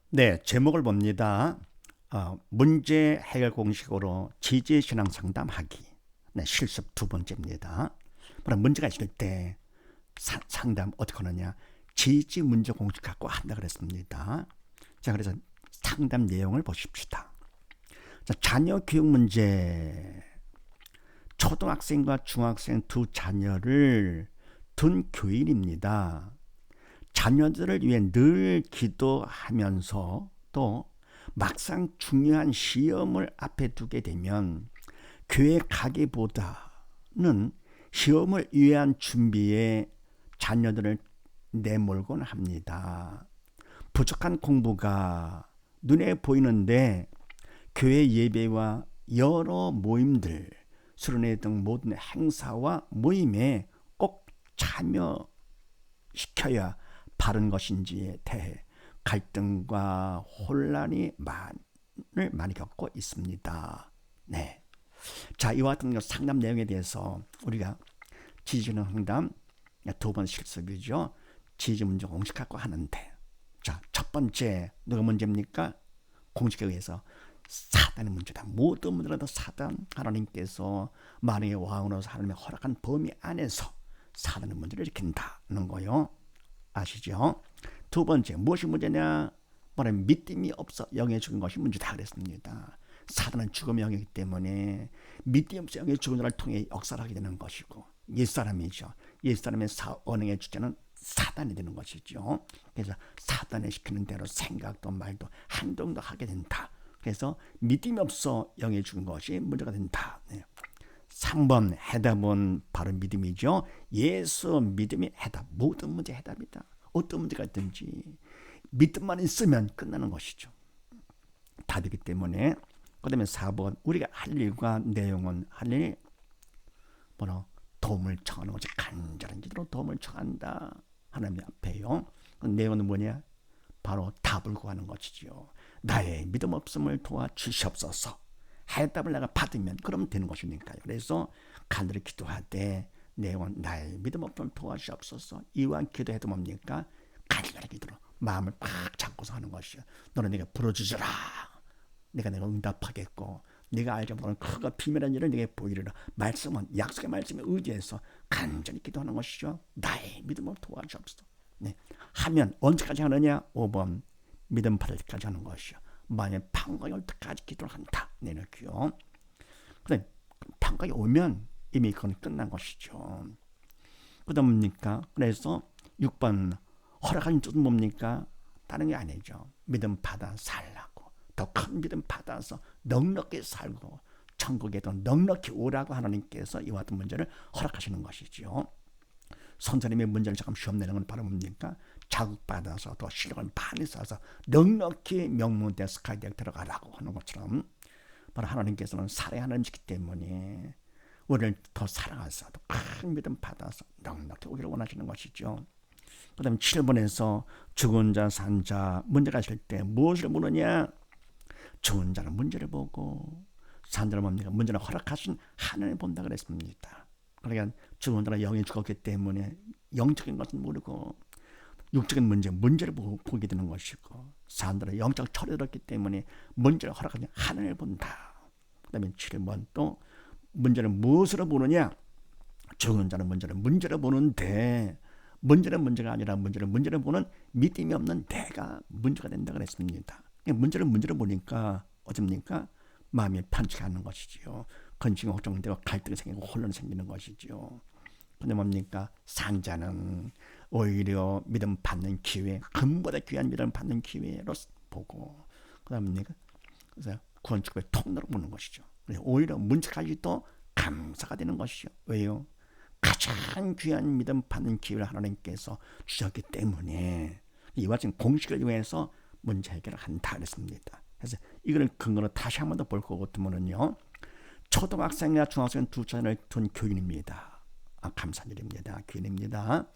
네, 제목을 봅니다. 문제 해결 공식으로 지지신앙 상담하기. 네, 실습 두 번째입니다. 바로 문제가 있을 때 상담 어떻게 하느냐. 지지 문제 공식 갖고 한다 그랬습니다. 자, 그래서 상담 내용을 보십시다. 자, 자녀 교육 문제. 초등학생과 중학생 두 자녀를 둔 교인입니다. 자녀들을 위해 늘 기도하면서 또 막상 중요한 시험을 앞에 두게 되면 교회 가기보다는 시험을 위한 준비에 자녀들을 내몰곤 합니다. 부족한 공부가 눈에 보이는데 교회 예배와 여러 모임들, 수련회 등 모든 행사와 모임에 꼭 참여시켜야 바른 것인지에 대해 갈등과 혼란이 많이 겪고 있습니다. 네. 자, 이와 같은 상담 내용에 대해서 우리가 지지는 상담 두 번 실습이죠. 지지 문제 공식 갖고 하는데, 자, 첫 번째 누가 문제입니까? 공식에 의해서 사단의 문제다. 모든 문제라도 사단, 하나님께서 만약에 왕으로서 하나님의 허락한 범위 안에서 사단의 문제를 일으킨다는 거요. 아시죠? 두 번째, 무엇이 문제냐? 뭐냐, 믿음이 없어 영에 죽은 것이 문제다 그랬습니다. 사단은 죽음의 영이기 때문에 믿음이 없어 영에 죽은 자를 통해 역사를 하게 되는 것이고, 옛사람이죠. 옛사람의 언행의 주체는 사단이 되는 것이죠. 그래서 사단이 시키는 대로 생각도 말도 행동도 하게 된다. 그래서 믿음이 없어 영에 죽은 것이 문제가 된다. 네. 3번 해답은 바로 믿음이죠. 예수 믿음이 해답. 모든 문제 해답이다. 어떤 문제가 있든지 믿음만 있으면 끝나는 것이죠. 답이기 때문에. 그 다음에 4번 우리가 할 일과 내용은 할 일 뭐로 도움을 청하는 것이 간절한 기도로 도움을 청한다. 하나님 앞에요. 그 내용은 뭐냐? 바로 답을 구하는 것이죠. 나의 믿음 없음을 도와주시옵소서. 해답을 내가 받으면 그러면 되는 것이니까요. 그래서 간절히 기도하되 내용은 나의 믿음 없음을 도와주시옵소서. 이와 기도해도 뭡니까? 간절히 기도로 마음을 팍 잡고서 하는 것이요. 너는 내가 부러주지라. 내가 응답하겠고 네가 알지 못하는 크고 비밀한 일을 내게 보이리라. 말씀은 약속의 말씀에 의지해서 간절히 기도하는 것이죠. 나의 믿음을 도와주옵소서. 네. 하면 언제까지 하느냐? 5번 믿음 받을 때까지 하는 것이요. 만약 판가이 올 때까지 기도를 한다. 내놓고요. 근데 판가이 오면 이미 그건 끝난 것이죠. 그다음 뭡니까? 그래서 6번 허락한 뜻은 뭡니까? 다른 게 아니죠. 믿음 받아 살라고. 더 큰 믿음 받아서 넉넉히 살고 천국에도 넉넉히 오라고 하나님께서 이와 같은 문제를 허락하시는 것이죠. 선생님의 문제를 잠깐 시험 내는 건 바로 뭡니까? 자극받아서 또 실력을 많이 쌓아서 넉넉히 명문대 스카이대학 들어가라고 하는 것처럼 바로 하나님께서는 사랑의 하나님이시기 때문에 우리를 더 사랑하셔서 더 큰 믿음 받아서 넉넉히 오기를 원하시는 것이죠. 그 다음에 7번에서 죽은 자, 산 자 문제가 있을 때 무엇을 보느냐? 죽은 자는 문제를 보고 산 자는 뭡니까? 문제를 허락하신 하나님을 본다 그랬습니다. 그러니까 죽은 자는 영이 죽었기 때문에 영적인 것은 모르고 육적인 문제를 보게 되는 것이고 산 자는 영적 처리를 했기 때문에 문제를 허락하신 하나님을 본다. 그 다음에 7번 또 문제는 무엇으로 보느냐? 죽은 자는 문제를 보는데 문제는 문제가 아니라 문제를 보는 믿음이 없는 내가 문제가 된다 그랬습니다. 문제를 보니까 어쩝니까? 마음이 편치가 않는 것이지요. 근심이 걱정되고 갈등이 생기고 혼란이 생기는 것이지요. 근데 뭡니까? 산자는 오히려 믿음 받는 기회, 금보다 귀한 믿음 받는 기회로 보고 그다음 뭡니까? 그래서 구원 축복의 통로로 보는 것이죠. 오히려 문제까지도 감사가 되는 것이죠. 왜요? 가장 귀한 믿음 받는 기회를 하나님께서 주셨기 때문에 이와 같은 공식을 이용해서 문제 해결을 한다 그랬습니다. 그래서 이거를 근거로 다시 한 번 더 볼 것 같으면요. 초등학생이나 중학생 두 자녀를 둔 교인입니다. 감사한 일입니다. 교인입니다.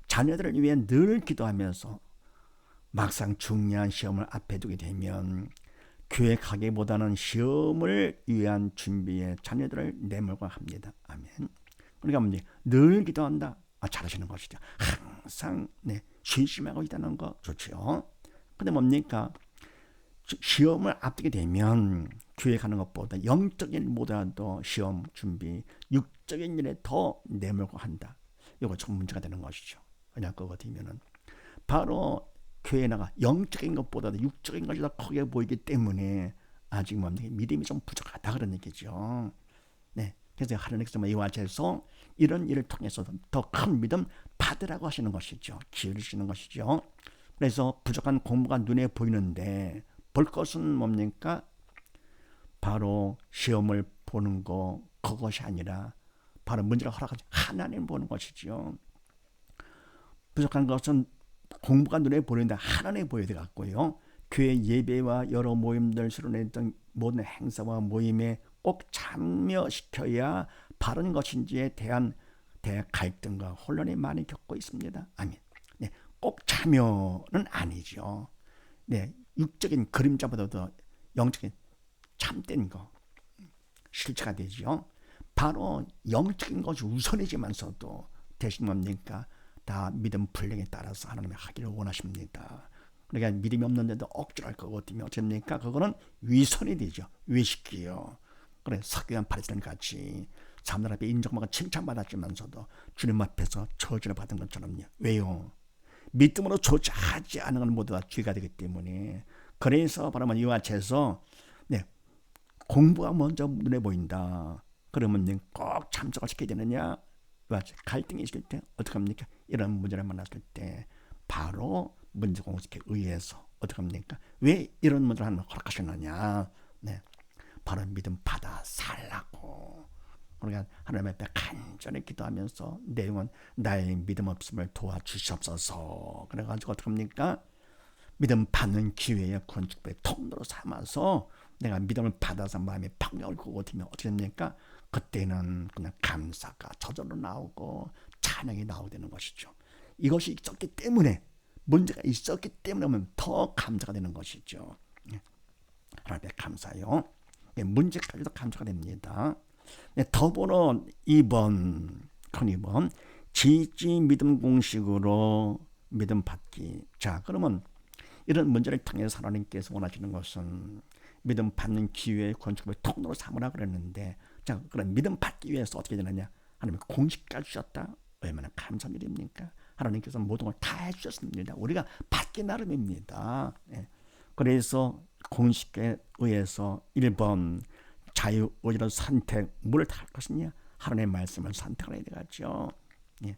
자녀들을 위해 늘 기도하면서 막상 중요한 시험을 앞에 두게 되면 교회 가기보다는 시험을 위한 준비에 자녀들을 내몰고 합니다. 아멘. 그러니까 늘 기도한다. 잘하시는 것이죠. 항상 신심하고 있다는 거 좋죠. 근데 뭡니까? 시험을 앞두게 되면 교회 가는 것보다 영적인 일보다도 시험 준비, 육적인 일에 더 내몰고 한다. 이거 좀 문제가 되는 것이죠. 왜냐 그거 되면은 바로 교회에 나가 영적인 것보다도 육적인 것이 더 크게 보이기 때문에 아직 믿음이 좀 부족하다 그런 얘기죠. 네, 그래서 하나님께서 이와 같아서 이런 일을 통해서 더 큰 믿음 받으라고 하시는 것이죠. 기울이시는 것이죠. 그래서 부족한 공부가 눈에 보이는데 볼 것은 뭡니까? 바로 시험을 보는 거 그것이 아니라 바로 문제를 허락하지 하나님 보는 것이죠. 부족한 것은 공부가 눈에 보이는데 하나님 보여야 되겠고요. 교회 예배와 여러 모임들 수련했던 모든 행사와 모임에 꼭 참여시켜야 바른 것인지에 대한 갈등과 혼란이 많이 겪고 있습니다. 아멘. 네, 꼭 참여는 아니죠. 네, 육적인 그림자보다도 영적인 참된 거 실체가 되죠. 바로 영적인 것이 우선이지만서도 대신 뭡니까? 다 믿음 분량에 따라서 하나님이 하기를 원하십니다. 그러니까 믿음이 없는데도 억지로 할 거거든요. 어떻습니까? 그거는 위선이 되죠. 외식이요. 그래 석유한 바리새인 같이 사람들 앞에 인정받고 칭찬받았지만서도 주님 앞에서 저주를 받은 것처럼요. 왜요? 믿음으로 조차하지 않은 건 모두 다 죄가 되기 때문에 그래서 바로 이와 같아서 네, 공부가 먼저 눈에 보인다. 그러면 꼭 참석을 시켜야 되느냐? 갈등이 있을 때 어떻게 합니까? 이런 문제를 만났을 때 바로 문제공식에 의해서 어떻게 합니까? 왜 이런 문제를 하나님 허락하셨느냐? 네, 바로 믿음 받아 살라고. 그러니까 하나님 앞에 간절히 기도하면서 내용은 나의 믿음 없음을 도와주시옵소서. 그래가지고 어떻게 합니까? 믿음 받는 기회에 건축부의 통로로 삼아서 내가 믿음을 받아서 마음에 평강을 거두면 어떻게 됩니까? 그때는 그냥 감사가 저절로 나오고 찬양이 나오게 되는 것이죠. 이것이 있었기 때문에 문제가 있었기 때문에 더 감사가 되는 것이죠. 하나님께 감사요. 문제까지도 감사가 됩니다. 더불어 2번 큰 2번 지지 믿음 공식으로 믿음 받기. 자, 그러면 이런 문제를 통해서 하나님께서 원하시는 것은 믿음 받는 기회의 건축을 통로로 삼으라 그랬는데, 자, 그럼 믿음 받기 위해서 어떻게 되느냐? 하나님이 공식까지 주셨다. 얼마나 감사한 일입니까? 하나님께서 모든 걸 다 해주셨습니다. 우리가 받기 나름입니다. 예. 그래서 공식에 의해서 1번 자유의지로 선택, 뭘 할 것이냐? 하나님의 말씀을 선택을 해야 되겠죠. 예.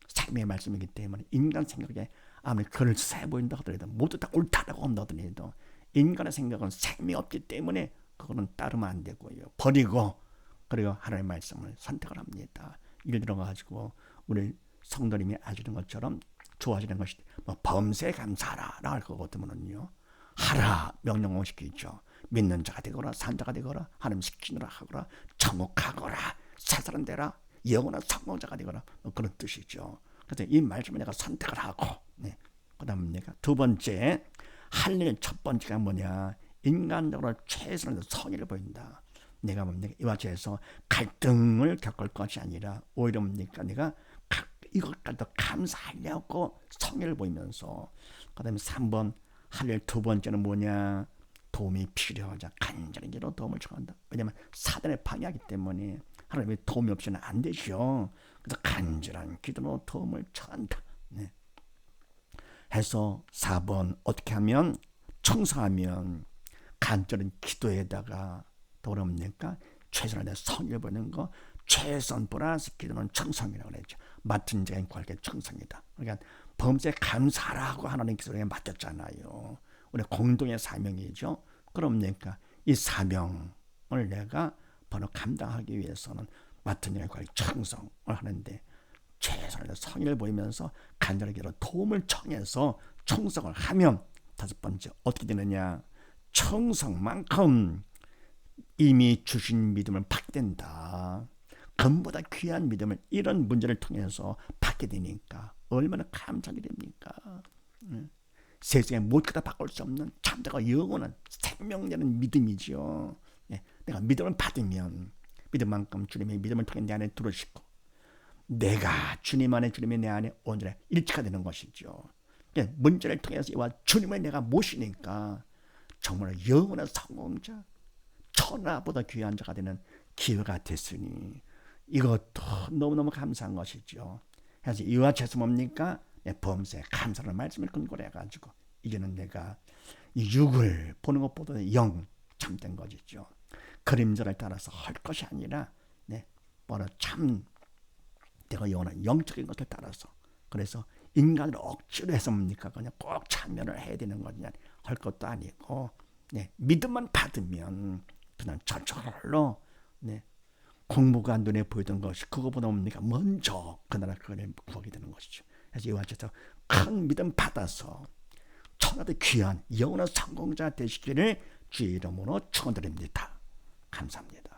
삶의 말씀이기 때문에 인간 생각에 아무리 글을 세 보인다 하더라도 모두 다 옳다라고 한다 하더라도 인간의 생각은 생명이 없기 때문에 그거는 따르면 안 되고요. 버리고 그리고 하나님의 말씀을 선택을 합니다. 예를 들어가지고 우리 성도님이 아시는 것처럼 좋아지는 것이 범사에 감사하라 할 거거든요. 하라 명령공식이죠. 믿는 자가 되거라 산자가 되거라 하나님 시키느라 하거라 정옥하거라 새사람 되라 영원한 성공자가 되거라 그런 뜻이죠. 그래서 이 말씀을 내가 선택을 하고 네. 그 다음 내가 두 번째 할 일 첫 번째가 뭐냐? 인간적으로 최선을 성의를 보인다. 내가 뭡니까? 이와 같이해서 갈등을 겪을 것이 아니라 오히려 뭡니까? 내가 이것까지 더 감사하려고 성의를 보이면서 그 다음에 3번 할 일 두 번째는 뭐냐? 도움이 필요하자 간절히 기도 도움을 청한다. 왜냐하면 사단의 방해하기 때문에 하나님의 도움이 없이는 안 되죠. 그래서 간절한 기도로 도움을 청한다. 네. 해서 4번 어떻게 하면 청소하면 간절한 기도에다가 또 뭡니까? 최선을 다해 성의를 보는 거 최선 플러스 기도는 청성이라고 그랬죠. 맡은 자인 관계 청성이다. 그러니까 범죄에 감사하라고 하나님께서 우리에게 맡겼잖아요. 우리 공동의 사명이죠. 그러니까 이 사명을 내가 바로 감당하기 위해서는 맡은 자인 관계 청성을 하는데 최선을 다해 성의를 보이면서 간절하게 도움을 청해서 청성을 하면 다섯 번째 어떻게 되느냐? 청성만큼 이미 주신 믿음을 받게 된다. 금보다 귀한 믿음을 이런 문제를 통해서 받게 되니까 얼마나 감사하게 됩니까? 세상에 무엇보다 바꿀 수 없는 참되고 영원한 생명되는 믿음이죠. 내가 믿음을 받으면 믿음만큼 주님의 믿음을 통해 내 안에 들어오시고 내가 주님 안에 주님이 내 안에 온전히 일치가 되는 것이죠. 문제를 통해서 이와 주님을 내가 모시니까 정말 영원한 성공자, 천하보다 귀한 자가 되는 기회가 됐으니 이것도 너무너무 감사한 것이죠. 그래서 이와 채서 뭡니까? 범사에 감사라는 말씀을 근거로 해가지고 이제는 내가 이 육을 보는 것보다 영 참된 것이죠. 그림자를 따라서 할 것이 아니라 바로 참 내가 영원한 영적인 것을 따라서, 그래서 인간을 억지로 해서 뭡니까? 그냥 꼭 참여를 해야 되는 거냐 할 것도 아니고 믿음만 받으면 그냥 저절로 공부가 눈에 보이던 것이 그거보다 뭡니까? 먼저 그 나라 그걸 구하게 되는 것이죠. 그래서 이와 같이 큰 믿음 받아서 천하대 귀한 영원한 성공자 되시기를 주의 이름으로 축원드립니다. 감사합니다.